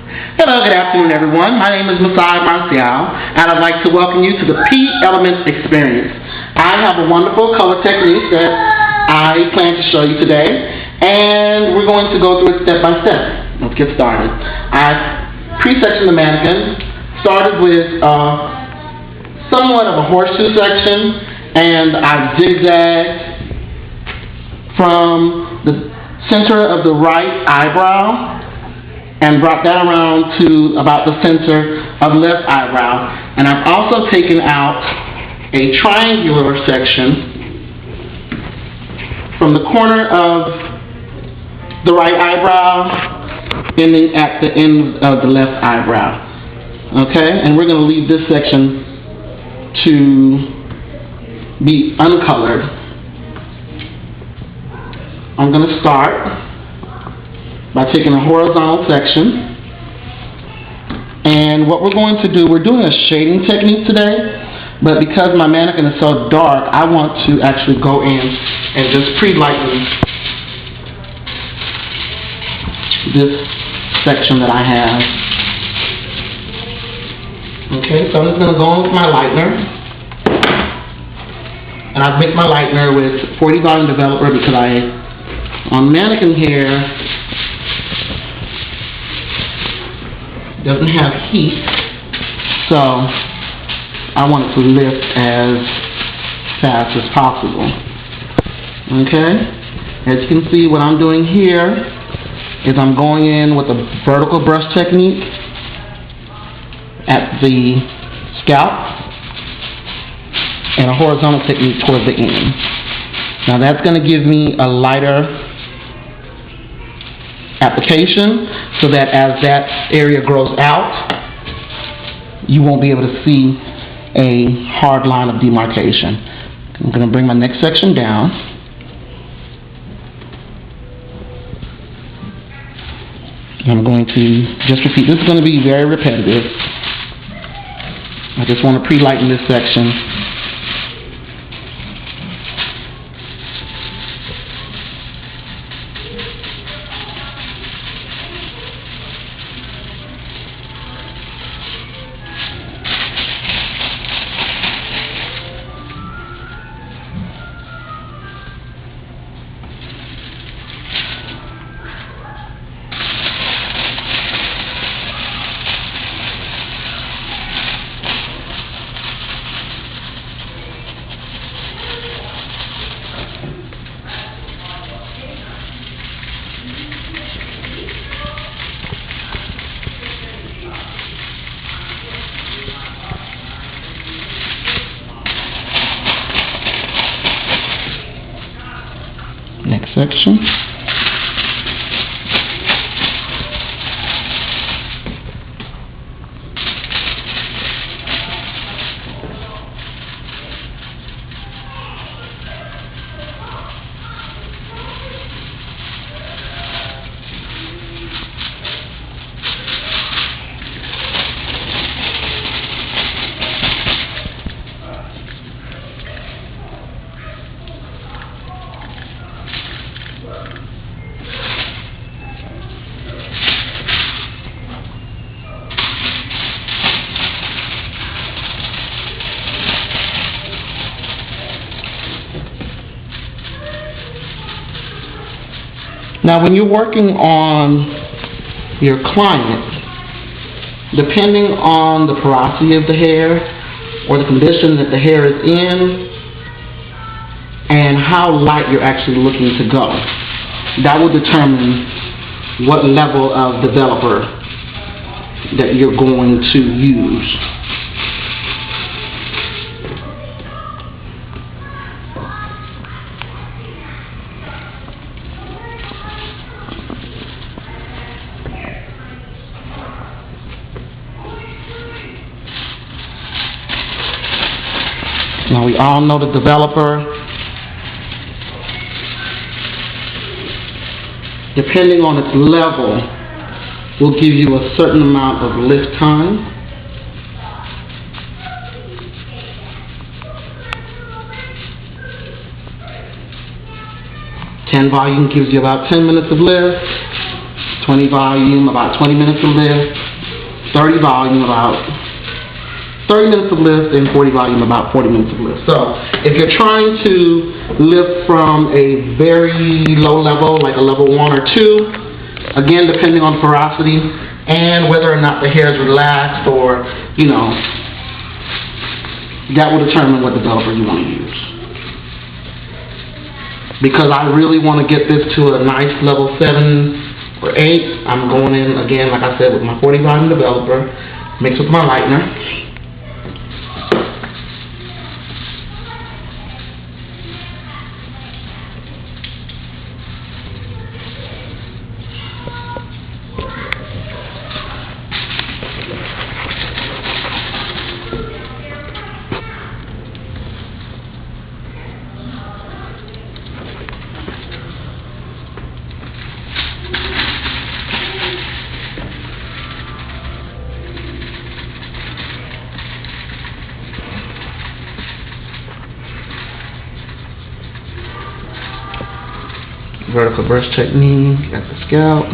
Hello, good afternoon, everyone. My name is Masai Marcial, and I'd like to welcome you to the P Elements Experience. I have a wonderful color technique that I plan to show you today, and we're going to go through it step by step. Let's get started. I pre-sectioned the mannequin, started with somewhat of a horseshoe section, and I zigzagged from the center of the right eyebrow and brought that around to about the center of the left eyebrow. And I've also taken out a triangular section from the corner of the right eyebrow ending at the end of the left eyebrow. Okay, and we're going to leave this section to be uncolored. I'm going to start by taking a horizontal section, and what we're going to do, we're doing a shading technique today, but because my mannequin is so dark, I want to actually go in and just pre-lighten this section that I have. Okay, so I'm just going to go in with my lightener, and I've mixed my lightener with 40 volume developer because on mannequin hair doesn't have heat, so I want it to lift as fast as possible. Okay, as you can see, what I'm doing here is I'm going in with a vertical brush technique at the scalp and a horizontal technique towards the end. Now that's going to give me a lighter application so that as that area grows out, you won't be able to see a hard line of demarcation. I'm going to bring my next section down. And I'm going to just repeat. This is going to be very repetitive. I just want to pre-lighten this section. Next section. Now, when you're working on your client, depending on the porosity of the hair or the condition that the hair is in and how light you're actually looking to go, that will determine what level of developer that you're going to use. Now we all know the developer, depending on its level, will give you a certain amount of lift time. Volume gives you about 10 minutes of lift. 20 volume, about 20 minutes of lift. 30 volume, about 30 minutes of lift, and 40 volume, about 40 minutes of lift. So if you're trying to lift from a very low level, like a level 1 or 2, again, depending on porosity and whether or not the hair is relaxed, or, you know, that will determine what developer you want to use. Because I really want to get this to a nice level 7 or 8, I'm going in again, like I said, with my 40 volume developer, mixed with my lightener. Vertical brush technique at the scalp.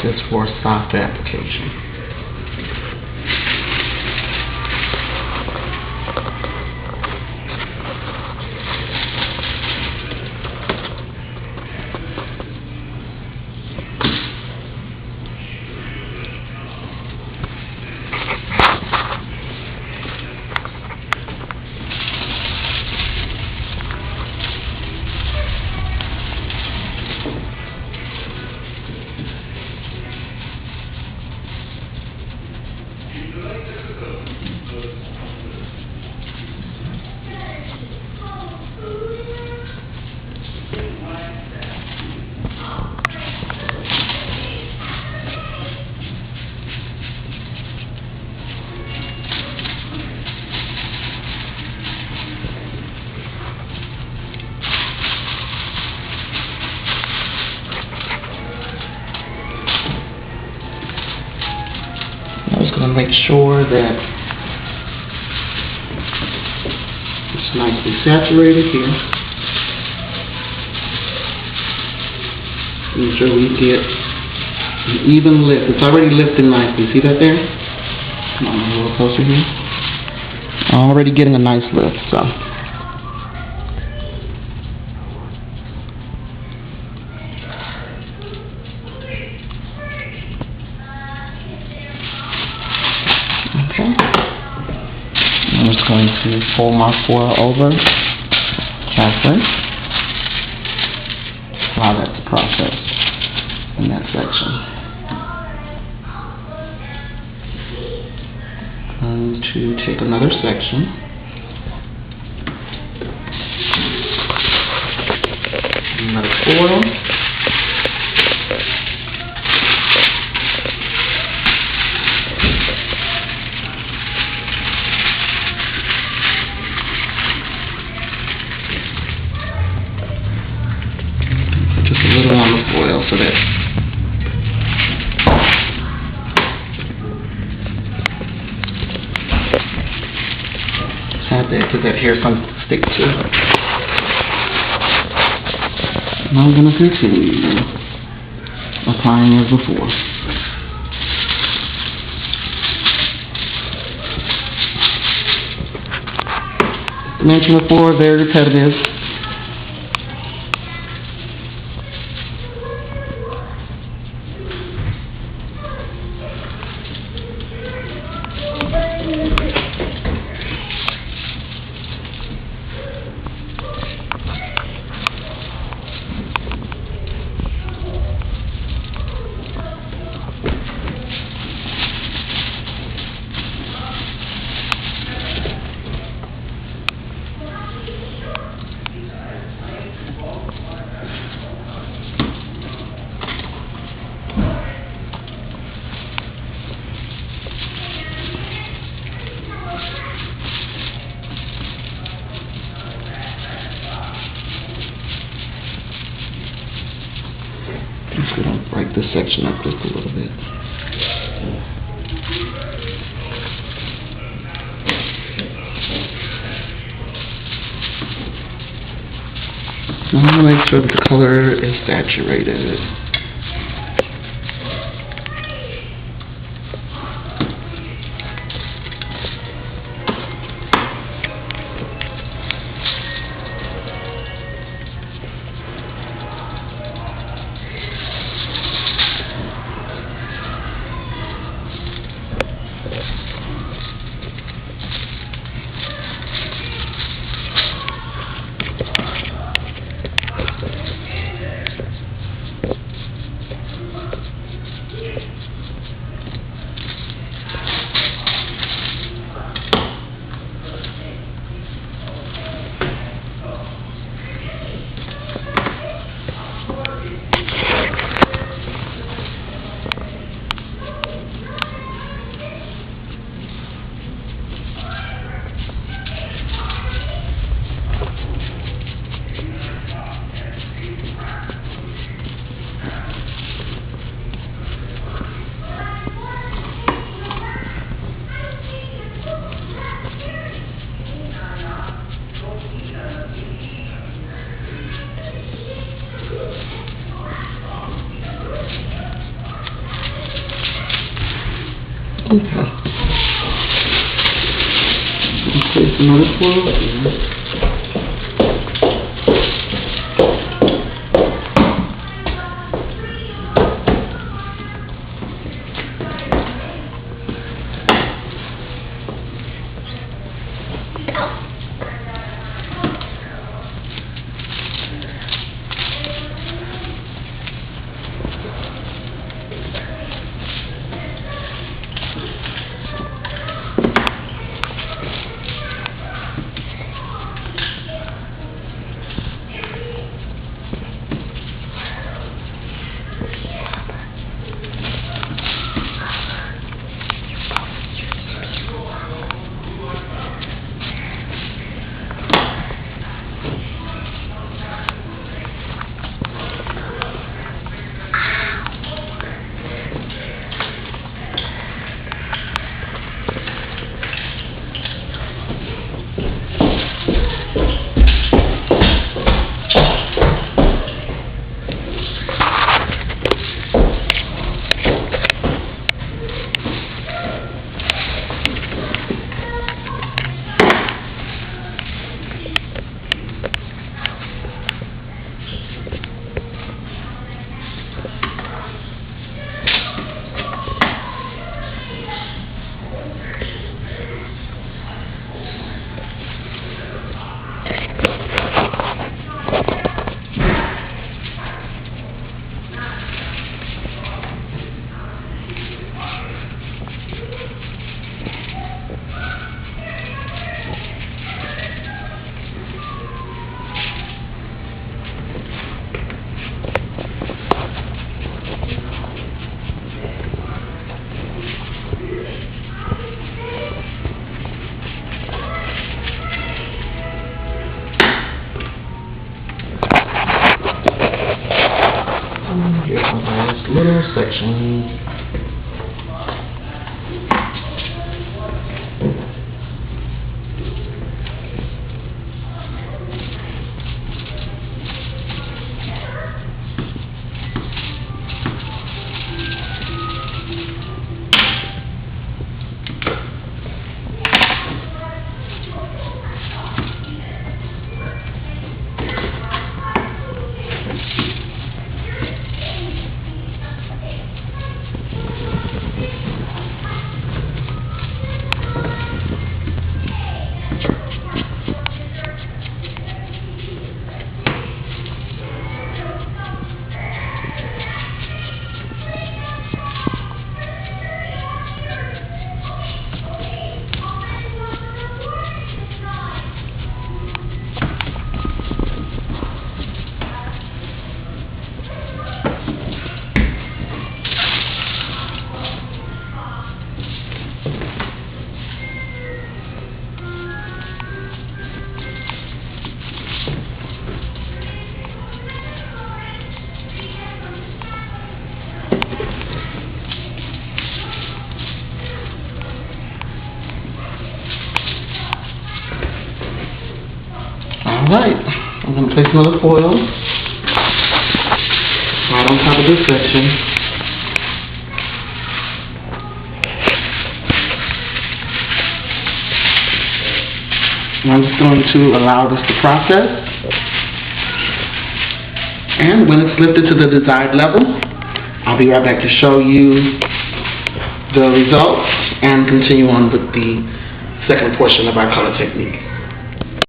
Just for soft application. I'm going to make sure that it's nicely saturated here. Make sure we get an even lift. It's already lifting nicely. See that there? Come on, a little closer here. Already getting a nice lift. So. I'm just going to pull my foil over halfway. Allow that to process in that section. I'm going to take another section. Another foil. So that have that because that hair something to stick to. And I'm going to continue applying as before. Mentioned before, very repetitive. Just going to break this section up just a little bit. I want to make sure that the color is saturated. Okay. Place another foil here. Here's my last little section. Alright, I'm going to place another foil right on top of this section. And I'm just going to allow this to process. And when it's lifted to the desired level, I'll be right back to show you the results and continue on with the second portion of our color technique.